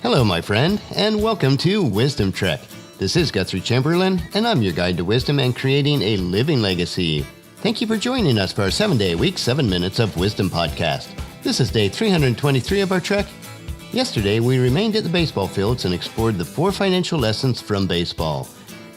Hello, my friend, and welcome to Wisdom Trek. This is Guthrie Chamberlain, and I'm your guide to wisdom and creating a living legacy. Thank you for joining us for our 7-day-a-week, 7 Minutes of Wisdom podcast. This is day 323 of our trek. Yesterday, we remained at the baseball fields and explored the 4 financial lessons from baseball.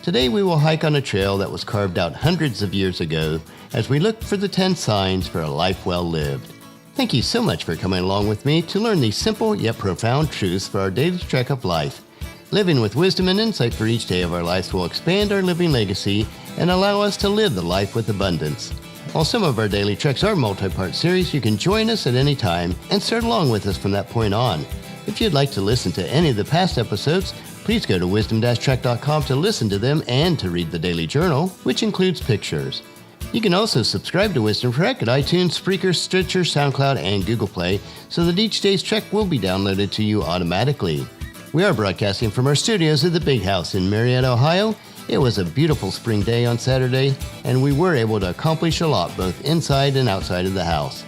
Today, we will hike on a trail that was carved out hundreds of years ago as we look for the 10 signs for a life well lived. Thank you so much for coming along with me to learn these simple yet profound truths for our daily trek of life. Living with wisdom and insight for each day of our lives will expand our living legacy and allow us to live the life with abundance. While some of our daily treks are multi-part series, you can join us at any time and start along with us from that point on. If you'd like to listen to any of the past episodes, please go to wisdom-trek.com to listen to them and to read the daily journal, which includes pictures. You can also subscribe to Wisdom Trek at iTunes, Spreaker, Stitcher, SoundCloud, and Google Play so that each day's trek will be downloaded to you automatically. We are broadcasting from our studios at the Big House in Marietta, Ohio. It was a beautiful spring day on Saturday, and we were able to accomplish a lot both inside and outside of the house.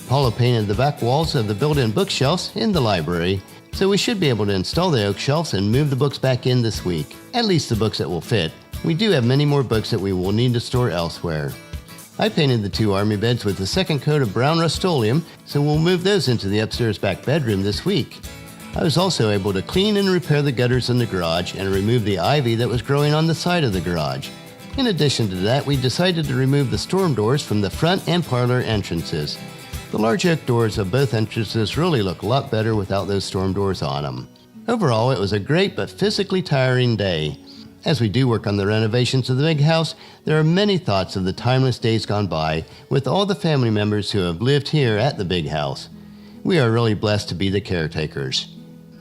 Paula painted the back walls of the built-in bookshelves in the library, so we should be able to install the oak shelves and move the books back in this week, at least the books that will fit. We do have many more books that we will need to store elsewhere. I painted the 2 army beds with a second coat of brown Rust-Oleum, so we'll move those into the upstairs back bedroom this week. I was also able to clean and repair the gutters in the garage and remove the ivy that was growing on the side of the garage. In addition to that, we decided to remove the storm doors from the front and parlor entrances. The large oak doors of both entrances really look a lot better without those storm doors on them. Overall, it was a great but physically tiring day. As we do work on the renovations of the big house, there are many thoughts of the timeless days gone by with all the family members who have lived here at the big house. We are really blessed to be the caretakers.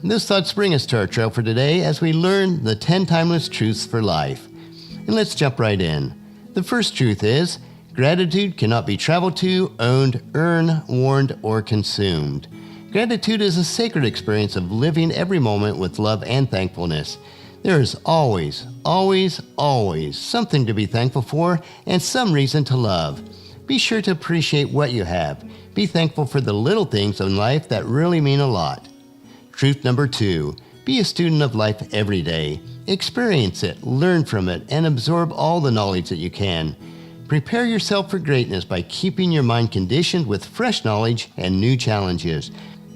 Those thoughts bring us to our trail for today as we learn the 10 timeless truths for life. And let's jump right in. The first truth is, gratitude cannot be traveled to, owned, earned, warned, or consumed. Gratitude is a sacred experience of living every moment with love and thankfulness. There is always, always, always something to be thankful for and some reason to love. Be sure to appreciate what you have. Be thankful for the little things in life that really mean a lot. Truth number 2, be a student of life every day. Experience it, learn from it, and absorb all the knowledge that you can. Prepare yourself for greatness by keeping your mind conditioned with fresh knowledge and new challenges.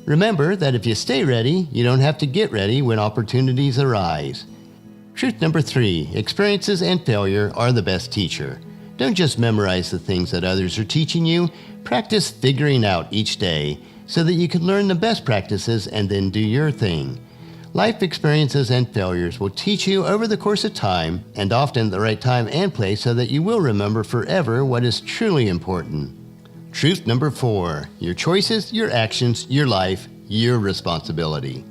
Remember that if you stay ready, you don't have to get ready when opportunities arise. Truth number 3, experiences and failure are the best teacher. Don't just memorize the things that others are teaching you. Practice figuring out each day so that you can learn the best practices and then do your thing. Life experiences and failures will teach you over the course of time and often at the right time and place so that you will remember forever what is truly important. Truth number 4, your choices, your actions, your life, your responsibility.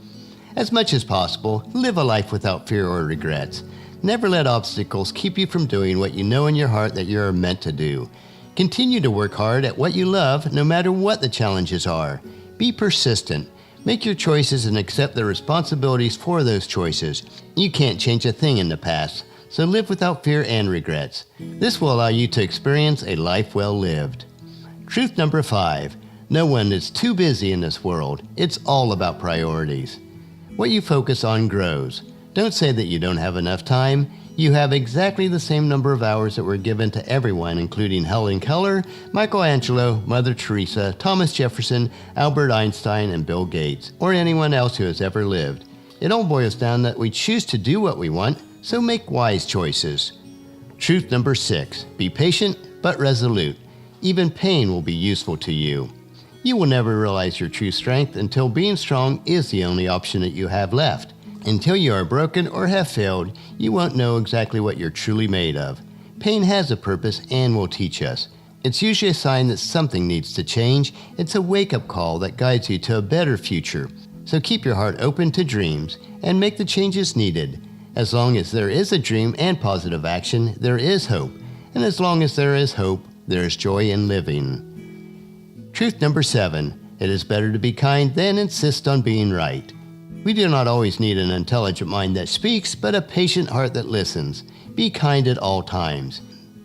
As much as possible, live a life without fear or regrets. Never let obstacles keep you from doing what you know in your heart that you are meant to do. Continue to work hard at what you love no matter what the challenges are. Be persistent. Make your choices and accept the responsibilities for those choices. You can't change a thing in the past, so live without fear and regrets. This will allow you to experience a life well lived. Truth number 5, no one is too busy in this world. It's all about priorities. What you focus on grows. Don't say that you don't have enough time. You have exactly the same number of hours that were given to everyone, including Helen Keller, Michelangelo, Mother Teresa, Thomas Jefferson, Albert Einstein, and Bill Gates, or anyone else who has ever lived. It all boils down that we choose to do what we want, so make wise choices. Truth number 6, be patient but resolute. Even pain will be useful to you. You will never realize your true strength until being strong is the only option that you have left. Until you are broken or have failed, you won't know exactly what you're truly made of. Pain has a purpose and will teach us. It's usually a sign that something needs to change. It's a wake-up call that guides you to a better future. So keep your heart open to dreams and make the changes needed. As long as there is a dream and positive action, there is hope. And as long as there is hope, there is joy in living. Truth number 7, it is better to be kind than insist on being right. We do not always need an intelligent mind that speaks, but a patient heart that listens. Be kind at all times.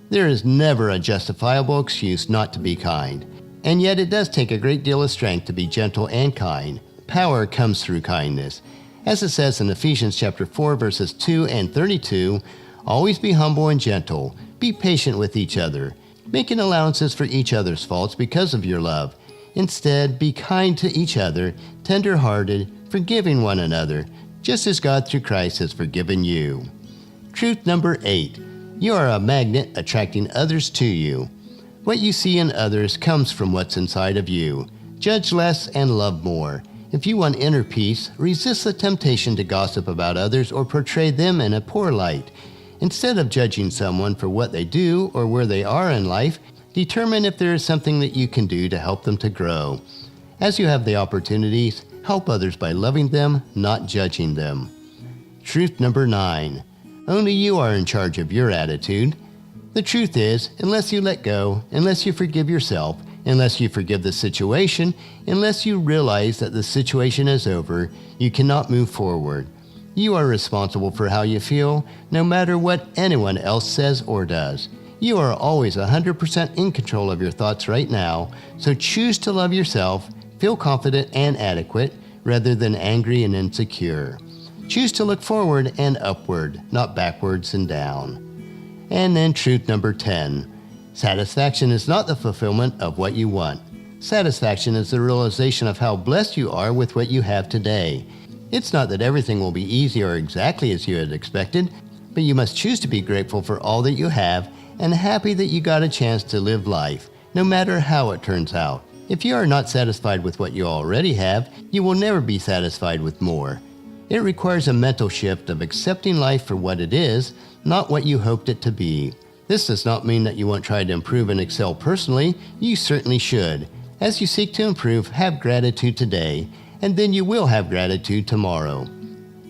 There is never a justifiable excuse not to be kind. And yet it does take a great deal of strength to be gentle and kind. Power comes through kindness. As it says in Ephesians chapter 4, verses 2 and 32, always be humble and gentle, be patient with each other, making allowances for each other's faults because of your love. Instead, be kind to each other, tender-hearted, forgiving one another, just as God through Christ has forgiven you. Truth number 8. You are a magnet attracting others to you. What you see in others comes from what's inside of you. Judge less and love more. If you want inner peace, resist the temptation to gossip about others or portray them in a poor light. Instead of judging someone for what they do or where they are in life, determine if there is something that you can do to help them to grow. As you have the opportunities, help others by loving them, not judging them. Truth number 9. Only you are in charge of your attitude. The truth is, unless you let go, unless you forgive yourself, unless you forgive the situation, unless you realize that the situation is over, you cannot move forward. You are responsible for how you feel, no matter what anyone else says or does. You are always 100% in control of your thoughts right now, so choose to love yourself, feel confident and adequate, rather than angry and insecure. Choose to look forward and upward, not backwards and down. And then truth number 10. Satisfaction is not the fulfillment of what you want. Satisfaction is the realization of how blessed you are with what you have today. It's not that everything will be easy or exactly as you had expected, but you must choose to be grateful for all that you have and happy that you got a chance to live life, no matter how it turns out. If you are not satisfied with what you already have, you will never be satisfied with more. It requires a mental shift of accepting life for what it is, not what you hoped it to be. This does not mean that you won't try to improve and excel personally. You certainly should. As you seek to improve, have gratitude today, and then you will have gratitude tomorrow.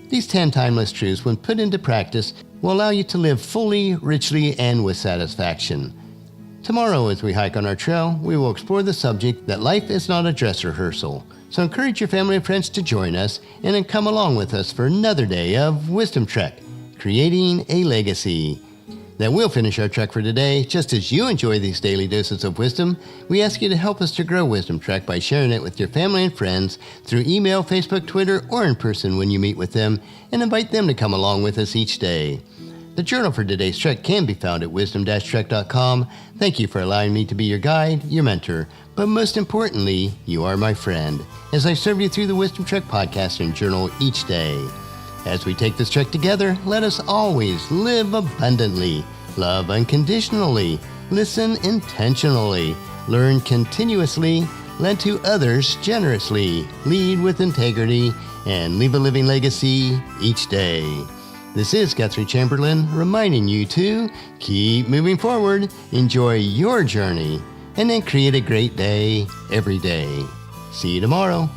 These 10 timeless truths, when put into practice, will allow you to live fully, richly, and with satisfaction. Tomorrow, as we hike on our trail, we will explore the subject that life is not a dress rehearsal. So encourage your family and friends to join us and then come along with us for another day of Wisdom Trek, creating a legacy. That will finish our trek for today. Just as you enjoy these daily doses of wisdom, we ask you to help us to grow Wisdom Trek by sharing it with your family and friends through email, Facebook, Twitter, or in person when you meet with them, and invite them to come along with us each day. The journal for today's trek can be found at wisdom-trek.com. Thank you for allowing me to be your guide, your mentor, but most importantly, you are my friend, as I serve you through the Wisdom Trek podcast and journal each day. As we take this trek together, let us always live abundantly, love unconditionally, listen intentionally, learn continuously, lend to others generously, lead with integrity, and leave a living legacy each day. This is Guthrie Chamberlain reminding you to keep moving forward, enjoy your journey, and then create a great day every day. See you tomorrow.